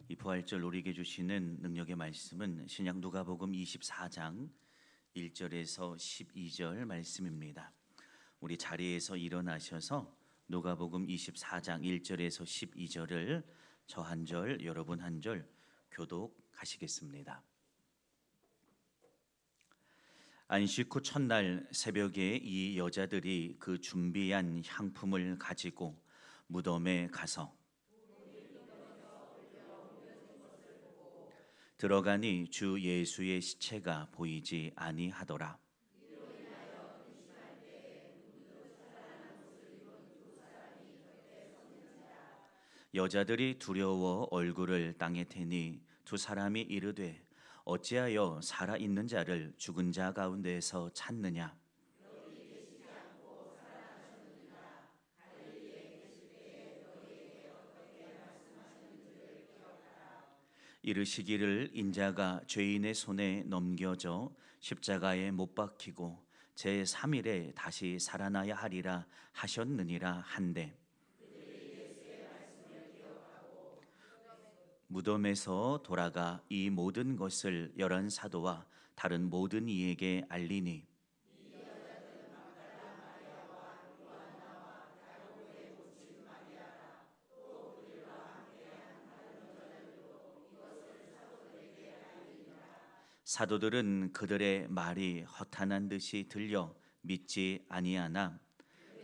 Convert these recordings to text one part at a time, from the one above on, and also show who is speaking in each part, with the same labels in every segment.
Speaker 1: 이 부활절 우리에게 주시는 능력의 말씀은 신약 누가복음 24장 1절에서 12절 말씀입니다. 우리 자리에서 일어나셔서 누가복음 24장 1절에서 12절을 저 한 절, 여러분 한 절 교독하시겠습니다. 안식 후 첫날 새벽에 이 여자들이 그 준비한 향품을 가지고 무덤에 가서 들어가니 주 예수의 시체가 보이지 아니하더라. 여자들이 두려워 얼굴을 땅에 대니 두 사람이 이르되 어찌하여 살아 있는 자를 죽은 자 가운데서 찾느냐. 이르시기를 인자가 죄인의 손에 넘겨져 십자가에 못 박히고 제3일에 다시 살아나야 하리라 하셨느니라 한데, 무덤에서 돌아가 이 모든 것을 열한 사도와 다른 모든 이에게 알리니 사도들은 그들의 말이 허탄한 듯이 들려 믿지 아니하나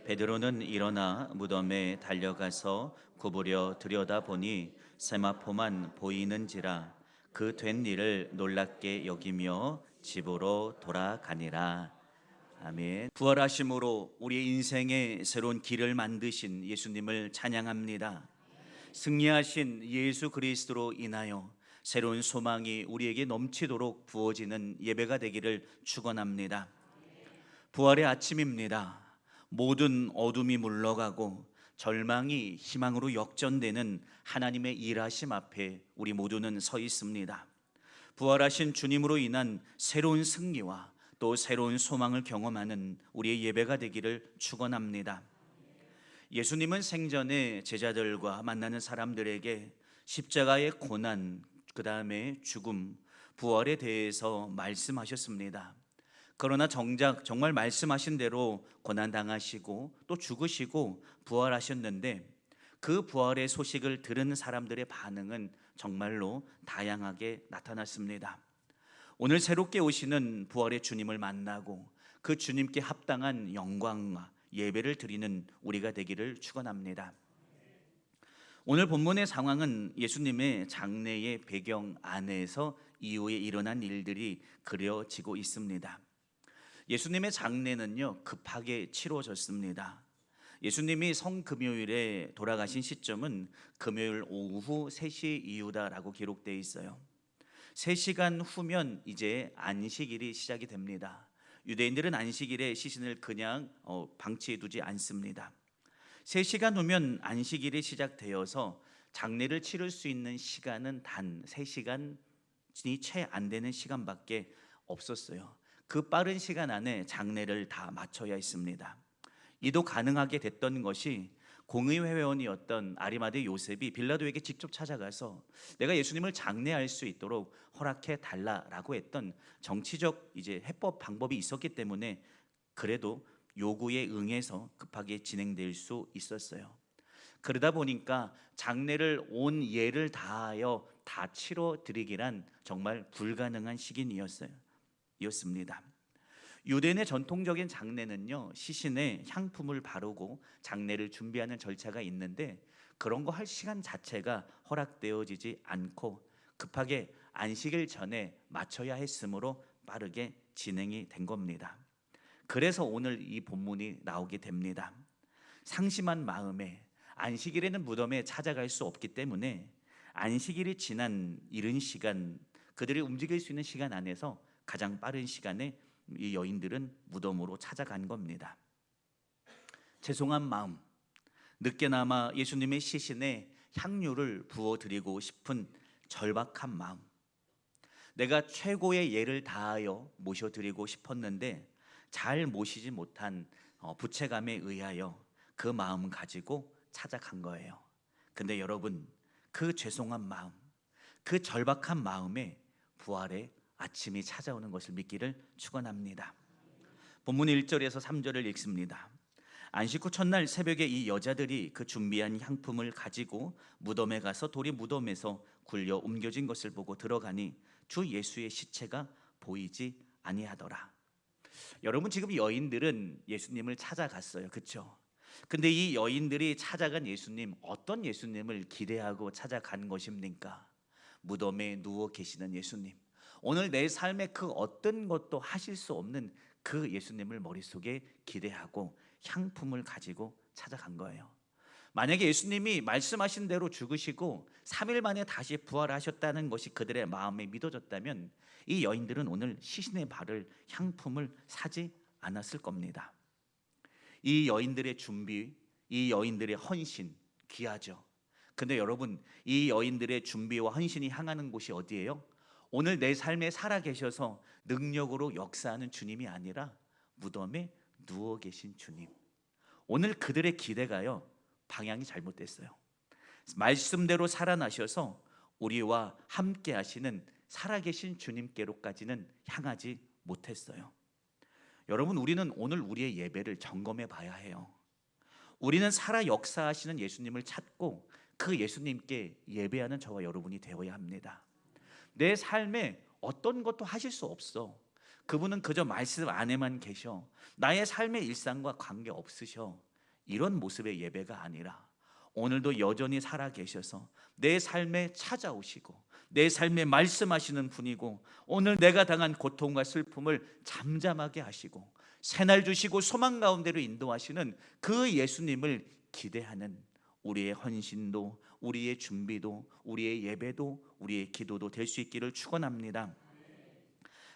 Speaker 1: 베드로는 일어나 무덤에 달려가서 구부려 들여다보니 세마포만 보이는지라 그 된 일을 놀랍게 여기며 집으로 돌아가니라. 아멘. 부활하심으로 우리의 인생의 새로운 길을 만드신 예수님을 찬양합니다. 승리하신 예수 그리스도로 인하여 새로운 소망이 우리에게 넘치도록 부어지는 예배가 되기를 축원합니다. 부활의 아침입니다. 모든 어둠이 물러가고 절망이 희망으로 역전되는 하나님의 일하심 앞에 우리 모두는 서 있습니다. 부활하신 주님으로 인한 새로운 승리와 또 새로운 소망을 경험하는 우리의 예배가 되기를 축원합니다. 예수님은 생전에 제자들과 만나는 사람들에게 십자가의 고난, 그 다음에 죽음, 부활에 대해서 말씀하셨습니다. 그러나 정말 말씀하신 대로 고난당하시고 또 죽으시고 부활하셨는데 그 부활의 소식을 들은 사람들의 반응은 정말로 다양하게 나타났습니다. 오늘 새롭게 오시는 부활의 주님을 만나고 그 주님께 합당한 영광과 예배를 드리는 우리가 되기를 축원합니다. 오늘 본문의 상황은 예수님의 장례의 배경 안에서 이후에 일어난 일들이 그려지고 있습니다. 예수님의 장례는요 급하게 치러졌습니다. 예수님이 성금요일에 돌아가신 시점은 금요일 오후 3시 이후다라고 기록되어 있어요. 3시간 후면 이제 안식일이 시작이 됩니다. 유대인들은 안식일에 시신을 그냥 방치해 두지 않습니다. 3시간 후면 안식일이 시작되어서 장례를 치를 수 있는 시간은 단 3시간이 채 안 되는 시간밖에 없었어요. 그 빠른 시간 안에 장례를 다 마쳐야 했습니다. 이도 가능하게 됐던 것이 공의회 회원이었던 아리마대 요셉이 빌라도에게 직접 찾아가서 내가 예수님을 장례할 수 있도록 허락해 달라라고 했던 정치적 해법 방법이 있었기 때문에 그래도 요구에 응해서 급하게 진행될 수 있었어요. 그러다 보니까 장례를 온 예를 다하여 다 치러 드리기란 정말 불가능한 시기였습니다. 유대인의 전통적인 장례는요 시신에 향품을 바르고 장례를 준비하는 절차가 있는데 그런 거 할 시간 자체가 허락되어지지 않고 급하게 안식일 전에 마쳐야 했으므로 빠르게 진행이 된 겁니다. 그래서 오늘 이 본문이 나오게 됩니다. 상심한 마음에 안식일에는 무덤에 찾아갈 수 없기 때문에 안식일이 지난 이른 시간 그들이 움직일 수 있는 시간 안에서 가장 빠른 시간에 이 여인들은 무덤으로 찾아간 겁니다. 죄송한 마음, 늦게나마 예수님의 시신에 향유를 부어드리고 싶은 절박한 마음, 내가 최고의 예를 다하여 모셔드리고 싶었는데 잘 모시지 못한 부채감에 의하여 그 마음 가지고 찾아간 거예요. 근데 여러분, 그 죄송한 마음, 그 절박한 마음에 부활의 아침이 찾아오는 것을 믿기를 축원합니다. 본문 1절에서 3절을 읽습니다. 안식 후 첫날 새벽에 이 여자들이 그 준비한 향품을 가지고 무덤에 가서 돌이 무덤에서 굴려 옮겨진 것을 보고 들어가니 주 예수의 시체가 보이지 아니하더라. 여러분, 지금 여인들은 예수님을 찾아갔어요, 그렇죠? 근데 이 여인들이 찾아간 예수님, 어떤 예수님을 기대하고 찾아간 것입니까? 무덤에 누워 계시는 예수님, 오늘 내 삶에 그 어떤 것도 하실 수 없는 그 예수님을 머릿속에 기대하고 향품을 가지고 찾아간 거예요. 만약에 예수님이 말씀하신 대로 죽으시고 3일 만에 다시 부활하셨다는 것이 그들의 마음에 믿어졌다면 이 여인들은 오늘 시신에 바를 향품을 사지 않았을 겁니다. 이 여인들의 준비, 이 여인들의 헌신 귀하죠. 근데 여러분, 이 여인들의 준비와 헌신이 향하는 곳이 어디예요? 오늘 내 삶에 살아계셔서 능력으로 역사하는 주님이 아니라 무덤에 누워 계신 주님. 오늘 그들의 기대가요, 방향이 잘못됐어요. 말씀대로 살아나셔서 우리와 함께 하시는 살아계신 주님께로까지는 향하지 못했어요. 여러분, 우리는 오늘 우리의 예배를 점검해 봐야 해요. 우리는 살아 역사하시는 예수님을 찾고 그 예수님께 예배하는 저와 여러분이 되어야 합니다. 내 삶에 어떤 것도 하실 수 없어. 그분은 그저 말씀 안에만 계셔. 나의 삶의 일상과 관계 없으셔. 이런 모습의 예배가 아니라 오늘도 여전히 살아 계셔서 내 삶에 찾아오시고 내 삶에 말씀하시는 분이고, 오늘 내가 당한 고통과 슬픔을 잠잠하게 하시고 새날 주시고 소망 가운데로 인도하시는 그 예수님을 기대하는 우리의 헌신도, 우리의 준비도, 우리의 예배도, 우리의 기도도 될 수 있기를 축원합니다.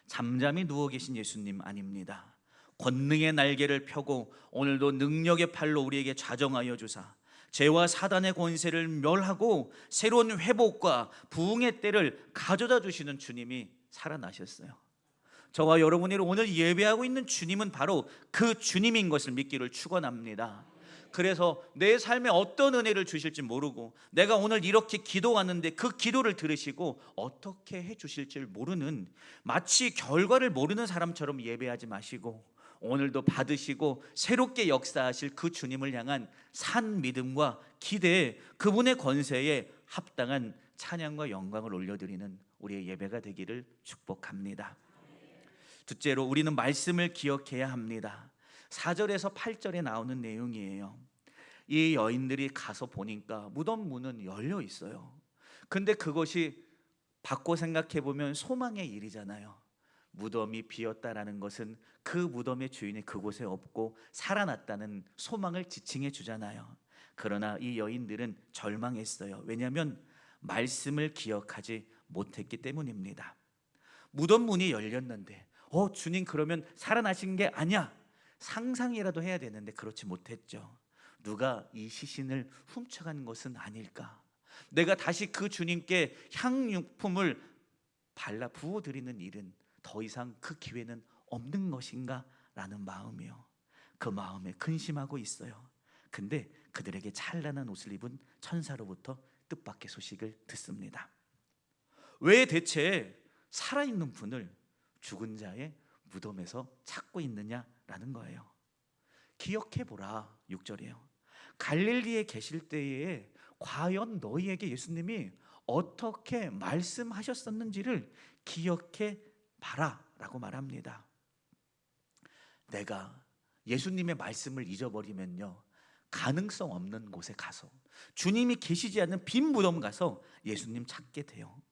Speaker 1: 잠잠히 누워 계신 예수님 아닙니다. 권능의 날개를 펴고 오늘도 능력의 팔로 우리에게 좌정하여 주사 죄와 사단의 권세를 멸하고 새로운 회복과 부흥의 때를 가져다 주시는 주님이 살아나셨어요. 저와 여러분이 오늘 예배하고 있는 주님은 바로 그 주님인 것을 믿기를 축원합니다. 그래서 내 삶에 어떤 은혜를 주실지 모르고, 내가 오늘 이렇게 기도하는데 그 기도를 들으시고 어떻게 해 주실지 모르는, 마치 결과를 모르는 사람처럼 예배하지 마시고 오늘도 받으시고 새롭게 역사하실 그 주님을 향한 산 믿음과 기대에, 그분의 권세에 합당한 찬양과 영광을 올려드리는 우리의 예배가 되기를 축복합니다. 둘째로, 우리는 말씀을 기억해야 합니다. 4절에서 8절에 나오는 내용이에요. 이 여인들이 가서 보니까 무덤 문은 열려 있어요. 근데 그것이 바꿔 생각해 보면 소망의 일이잖아요. 무덤이 비었다라는 것은 그 무덤의 주인이 그곳에 없고 살아났다는 소망을 지칭해 주잖아요. 그러나 이 여인들은 절망했어요. 왜냐하면 말씀을 기억하지 못했기 때문입니다. 무덤 문이 열렸는데 주님 그러면 살아나신 게 아니야, 상상이라도 해야 되는데 그렇지 못했죠. 누가 이 시신을 훔쳐간 것은 아닐까? 내가 다시 그 주님께 향유품을 발라 부어드리는 일은 더 이상 그 기회는 없는 것인가? 라는 마음이요, 그 마음에 근심하고 있어요. 근데 그들에게 찬란한 옷을 입은 천사로부터 뜻밖의 소식을 듣습니다. 왜 대체 살아있는 분을 죽은 자의 무덤에서 찾고 있느냐라는 거예요. 기억해보라, 6절이에요. 갈릴리에 계실 때에 과연 너희에게 예수님이 어떻게 말씀하셨었는지를 기억해 봐라 라고 말합니다. 내가 예수님의 말씀을 잊어버리면요, 가능성 없는 곳에 가서, 주님이 계시지 않는 빈 무덤 가서 예수님 찾게 돼요.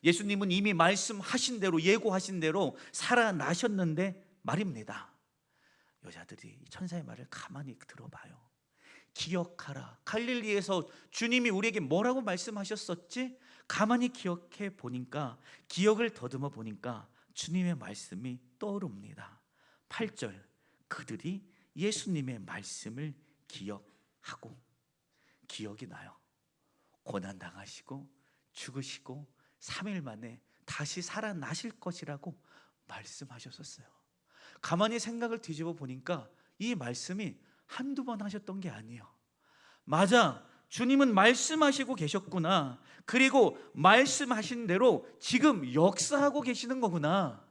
Speaker 1: 예수님은 이미 말씀하신 대로, 예고하신 대로 살아나셨는데 말입니다. 여자들이 천사의 말을 가만히 들어봐요. 기억하라, 갈릴리에서 주님이 우리에게 뭐라고 말씀하셨었지? 가만히 기억해 보니까, 기억을 더듬어 보니까 주님의 말씀이 떠오릅니다. 8절, 그들이 예수님의 말씀을 기억하고, 기억이 나요. 고난당하시고 죽으시고 3일 만에 다시 살아나실 것이라고 말씀하셨었어요. 가만히 생각을 뒤집어 보니까 이 말씀이 한두 번 하셨던 게 아니에요. 맞아, 주님은 말씀하시고 계셨구나. 그리고 말씀하신 대로 지금 역사하고 계시는 거구나.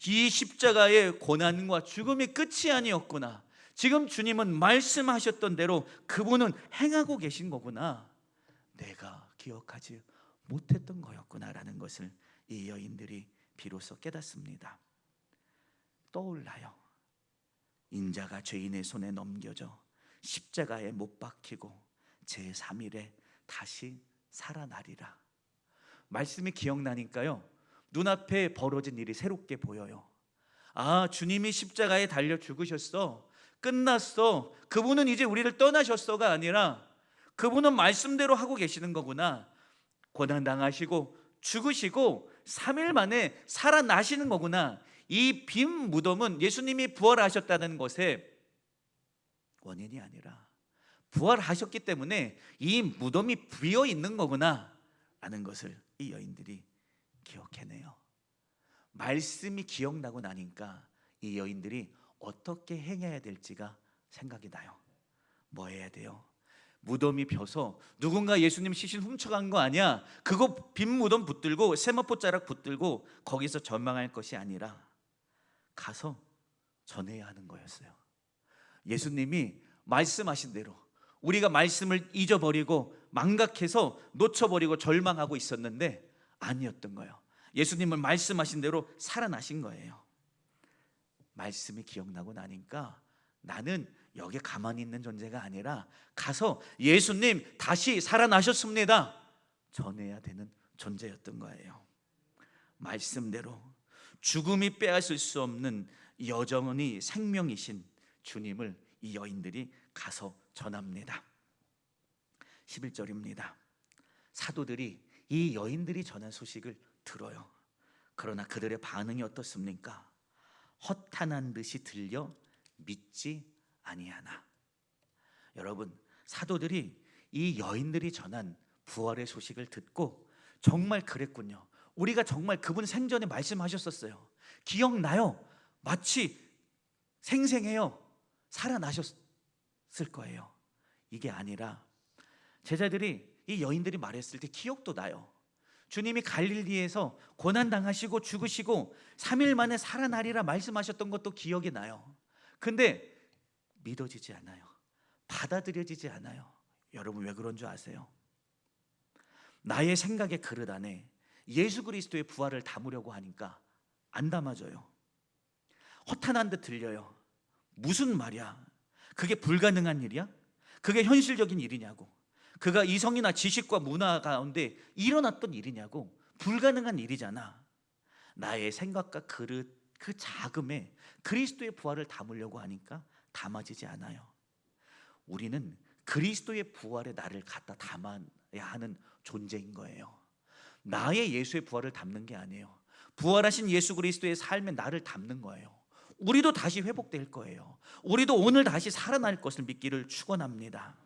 Speaker 1: 이 십자가의 고난과 죽음이 끝이 아니었구나. 지금 주님은 말씀하셨던 대로 그분은 행하고 계신 거구나. 내가 기억하지 못했던 거였구나라는 것을 이 여인들이 비로소 깨닫습니다. 떠올라요. 인자가 죄인의 손에 넘겨져 십자가에 못 박히고 제3일에 다시 살아나리라. 말씀이 기억나니까요, 눈앞에 벌어진 일이 새롭게 보여요. 아, 주님이 십자가에 달려 죽으셨어. 끝났어. 그분은 이제 우리를 떠나셨어가 아니라 그분은 말씀대로 하고 계시는 거구나. 고난당하시고 죽으시고 3일 만에 살아나시는 거구나. 이 빈 무덤은 예수님이 부활하셨다는 것의 원인이 아니라 부활하셨기 때문에 이 무덤이 비어 있는 거구나 라는 것을 이 여인들이 기억해내요. 말씀이 기억나고 나니까 이 여인들이 어떻게 행해야 될지가 생각이 나요. 뭐 해야 돼요? 무덤이 벼서 누군가 예수님 시신 훔쳐간 거 아니야? 그거 빈 무덤 붙들고 세마포 자락 붙들고 거기서 전망할 것이 아니라 가서 전해야 하는 거였어요. 예수님이 말씀하신 대로 우리가 말씀을 잊어버리고 망각해서 놓쳐버리고 절망하고 있었는데 아니었던 거예요. 예수님은 말씀하신 대로 살아나신 거예요. 말씀이 기억나고 나니까 나는 여기 가만히 있는 존재가 아니라 가서 예수님 다시 살아나셨습니다 전해야 되는 존재였던 거예요. 말씀대로 죽음이 빼앗을 수 없는 여전히 생명이신 주님을 이 여인들이 가서 전합니다. 11절입니다. 사도들이 이 여인들이 전한 소식을 들어요. 그러나 그들의 반응이 어떻습니까? 허탄한 듯이 들려 믿지 아니하나. 여러분, 사도들이 이 여인들이 전한 부활의 소식을 듣고 정말 그랬군요. 우리가 정말 그분 생전에 말씀하셨었어요. 기억나요. 마치 생생해요. 살아나셨을 거예요. 이게 아니라 제자들이 이 여인들이 말했을 때 기억도 나요. 주님이 갈릴리에서 고난당하시고 죽으시고 3일 만에 살아나리라 말씀하셨던 것도 기억이 나요. 근데 믿어지지 않아요. 받아들여지지 않아요. 여러분, 왜 그런 줄 아세요? 나의 생각의 그릇 안에 예수 그리스도의 부활을 담으려고 하니까 안 담아져요. 허탄한 듯 들려요. 무슨 말이야? 그게 불가능한 일이야? 그게 현실적인 일이냐고. 그가 이성이나 지식과 문화 가운데 일어났던 일이냐고. 불가능한 일이잖아. 나의 생각과 그릇 그 자금에 그리스도의 부활을 담으려고 하니까 담아지지 않아요. 우리는 그리스도의 부활에 나를 갖다 담아야 하는 존재인 거예요. 나의 예수의 부활을 담는 게 아니에요. 부활하신 예수 그리스도의 삶에 나를 담는 거예요. 우리도 다시 회복될 거예요. 우리도 오늘 다시 살아날 것을 믿기를 축원합니다.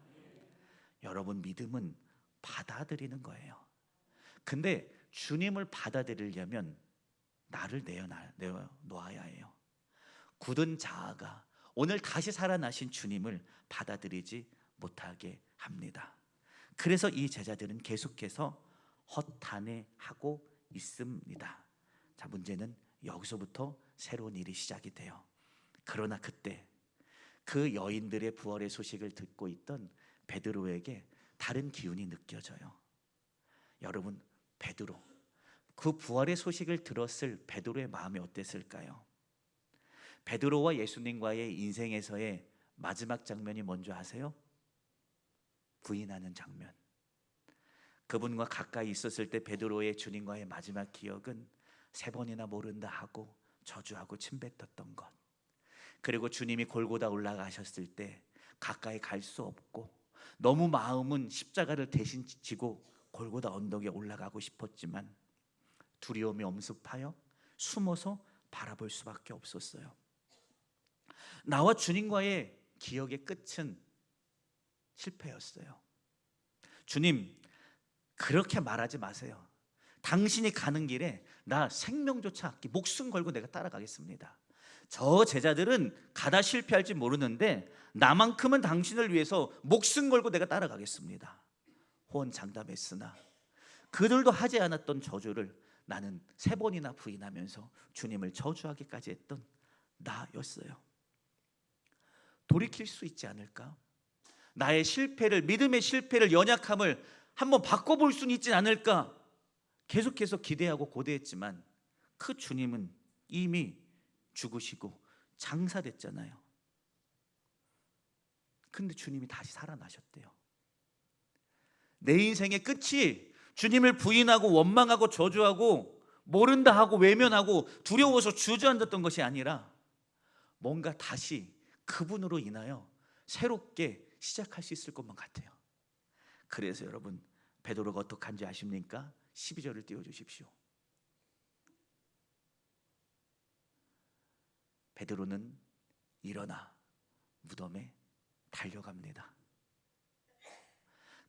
Speaker 1: 여러분, 믿음은 받아들이는 거예요. 근데 주님을 받아들이려면 나를 내어놓아야 해요. 굳은 자아가 오늘 다시 살아나신 주님을 받아들이지 못하게 합니다. 그래서 이 제자들은 계속해서 허탄해하고 있습니다. 자, 문제는 여기서부터 새로운 일이 시작이 돼요. 그러나 그때 그 여인들의 부활의 소식을 듣고 있던 베드로에게 다른 기운이 느껴져요. 여러분, 베드로, 그 부활의 소식을 들었을 베드로의 마음이 어땠을까요? 베드로와 예수님과의 인생에서의 마지막 장면이 뭔지 아세요? 부인하는 장면. 그분과 가까이 있었을 때 베드로의 주님과의 마지막 기억은 3번이나 모른다 하고 저주하고 침뱉었던 것. 그리고 주님이 골고다 올라가셨을 때 가까이 갈 수 없고 너무 마음은 십자가를 대신 지고 골고다 언덕에 올라가고 싶었지만 두려움이 엄습하여 숨어서 바라볼 수밖에 없었어요. 나와 주님과의 기억의 끝은 실패였어요. 주님, 그렇게 말하지 마세요. 당신이 가는 길에 나 생명조차 아끼 목숨 걸고 내가 따라가겠습니다. 저 제자들은 가다 실패할지 모르는데 나만큼은 당신을 위해서 목숨 걸고 내가 따라가겠습니다. 호언장담했으나 그들도 하지 않았던 저주를 나는 3번이나 부인하면서 주님을 저주하기까지 했던 나였어요. 돌이킬 수 있지 않을까? 나의 실패를, 믿음의 실패를, 연약함을 한번 바꿔볼 수는 있지 않을까? 계속해서 기대하고 고대했지만 그 주님은 이미 죽으시고 장사됐잖아요. 근데 주님이 다시 살아나셨대요. 내 인생의 끝이 주님을 부인하고 원망하고 저주하고 모른다 하고 외면하고 두려워서 주저앉았던 것이 아니라 뭔가 다시 그분으로 인하여 새롭게 시작할 수 있을 것만 같아요. 그래서 여러분, 베드로가 어떻게 한지 아십니까? 12절을 띄워주십시오. 베드로는 일어나 무덤에 달려갑니다.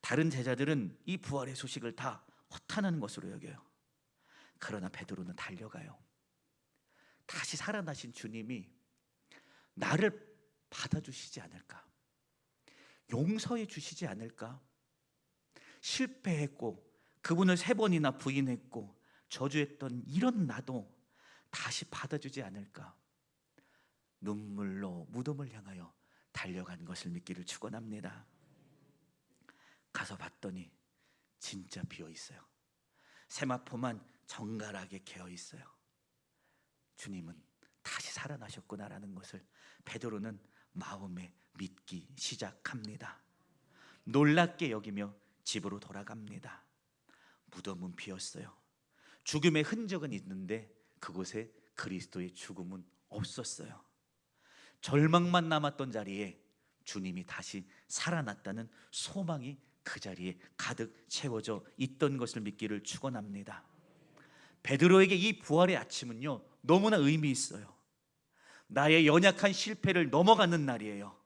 Speaker 1: 다른 제자들은 이 부활의 소식을 다 허탄한 것으로 여겨요. 그러나 베드로는 달려가요. 다시 살아나신 주님이 나를 받아주시지 않을까? 용서해 주시지 않을까? 실패했고 그분을 3번이나 부인했고 저주했던 이런 나도 다시 받아주지 않을까? 눈물로 무덤을 향하여 달려간 것을 믿기를 축원합니다. 가서 봤더니 진짜 비어 있어요. 세마포만 정갈하게 개어 있어요. 주님은 다시 살아나셨구나라는 것을 베드로는 마음에 믿기 시작합니다. 놀랍게 여기며 집으로 돌아갑니다. 무덤은 비었어요. 죽음의 흔적은 있는데 그곳에 그리스도의 죽음은 없었어요. 절망만 남았던 자리에 주님이 다시 살아났다는 소망이 그 자리에 가득 채워져 있던 것을 믿기를 축원합니다. 베드로에게 이 부활의 아침은요, 너무나 의미 있어요. 나의 연약한 실패를 넘어가는 날이에요.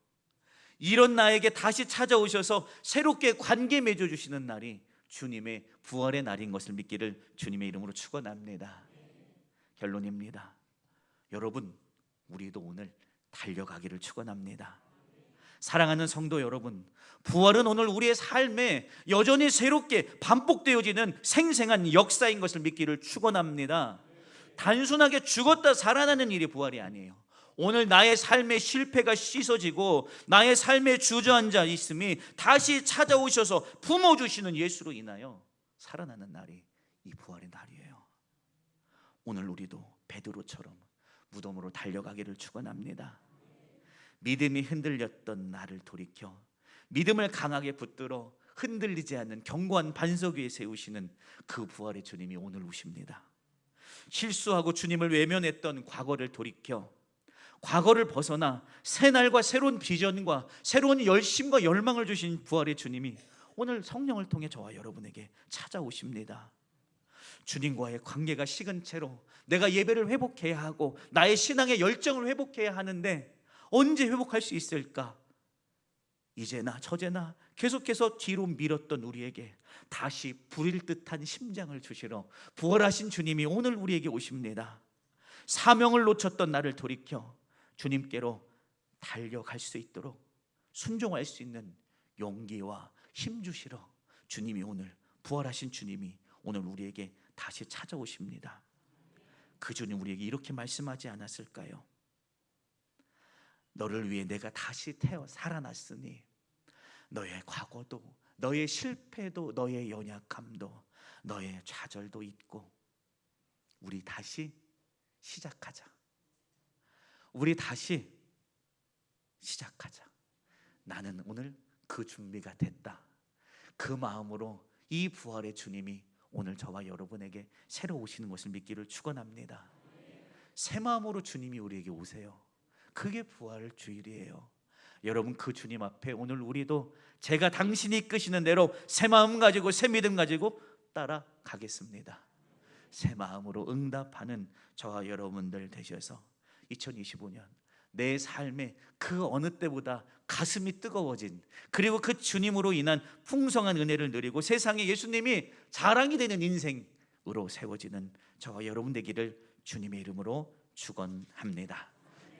Speaker 1: 이런 나에게 다시 찾아오셔서 새롭게 관계 맺어주시는 날이 주님의 부활의 날인 것을 믿기를 주님의 이름으로 축원합니다. 결론입니다. 여러분, 우리도 오늘 달려가기를 축원합니다. 사랑하는 성도 여러분, 부활은 오늘 우리의 삶에 여전히 새롭게 반복되어지는 생생한 역사인 것을 믿기를 축원합니다. 단순하게 죽었다 살아나는 일이 부활이 아니에요. 오늘 나의 삶의 실패가 씻어지고 나의 삶에 주저앉아 있음이 다시 찾아오셔서 품어주시는 예수로 인하여 살아나는 날이 이 부활의 날이에요. 오늘 우리도 베드로처럼 무덤으로 달려가기를 축원합니다. 믿음이 흔들렸던 나를 돌이켜 믿음을 강하게 붙들어 흔들리지 않는 견고한 반석 위에 세우시는 그 부활의 주님이 오늘 오십니다. 실수하고 주님을 외면했던 과거를 돌이켜 과거를 벗어나 새 날과 새로운 비전과 새로운 열심과 열망을 주신 부활의 주님이 오늘 성령을 통해 저와 여러분에게 찾아오십니다. 주님과의 관계가 식은 채로 내가 예배를 회복해야 하고 나의 신앙의 열정을 회복해야 하는데 언제 회복할 수 있을까? 이제나 저제나 계속해서 뒤로 밀었던 우리에게 다시 부릴 듯한 심장을 주시러 부활하신 주님이 오늘 우리에게 오십니다. 사명을 놓쳤던 나를 돌이켜 주님께로 달려갈 수 있도록 순종할 수 있는 용기와 힘 주시러 주님이 오늘, 부활하신 주님이 오늘 우리에게 다시 찾아오십니다. 그 주님 우리에게 이렇게 말씀하지 않았을까요? 너를 위해 내가 다시 태어 살아났으니 너의 과거도, 너의 실패도, 너의 연약함도, 너의 좌절도 있고 우리 다시 시작하자. 우리 다시 시작하자. 나는 오늘 그 준비가 됐다. 그 마음으로 이 부활의 주님이 오늘 저와 여러분에게 새로 오시는 것을 믿기를 축원합니다. 새 마음으로 주님이 우리에게 오세요. 그게 부활 주일이에요. 여러분, 그 주님 앞에 오늘 우리도 제가 당신이 이끄시는 대로 새 마음 가지고 새 믿음 가지고 따라가겠습니다. 새 마음으로 응답하는 저와 여러분들 되셔서 2025년 내 삶에 그 어느 때보다 가슴이 뜨거워진, 그리고 그 주님으로 인한 풍성한 은혜를 누리고 세상에 예수님이 자랑이 되는 인생으로 세워지는 저와 여러분 되기를 주님의 이름으로 축원합니다.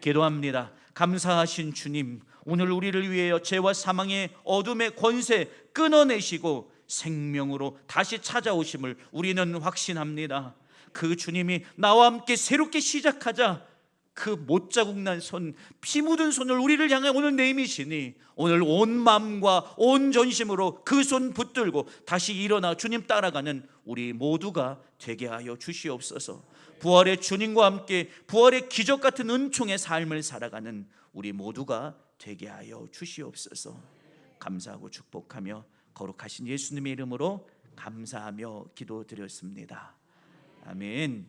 Speaker 1: 기도합니다. 감사하신 주님, 오늘 우리를 위하여 죄와 사망의 어둠의 권세 끊어내시고 생명으로 다시 찾아오심을 우리는 확신합니다. 그 주님이 나와 함께 새롭게 시작하자, 그 못자국 난 손, 피 묻은 손을 우리를 향해 오늘 내미시니 오늘 온 마음과 온 전심으로 그 손 붙들고 다시 일어나 주님 따라가는 우리 모두가 되게 하여 주시옵소서. 부활의 주님과 함께 부활의 기적 같은 은총의 삶을 살아가는 우리 모두가 되게 하여 주시옵소서. 감사하고 축복하며 거룩하신 예수님의 이름으로 감사하며 기도드렸습니다. 아멘.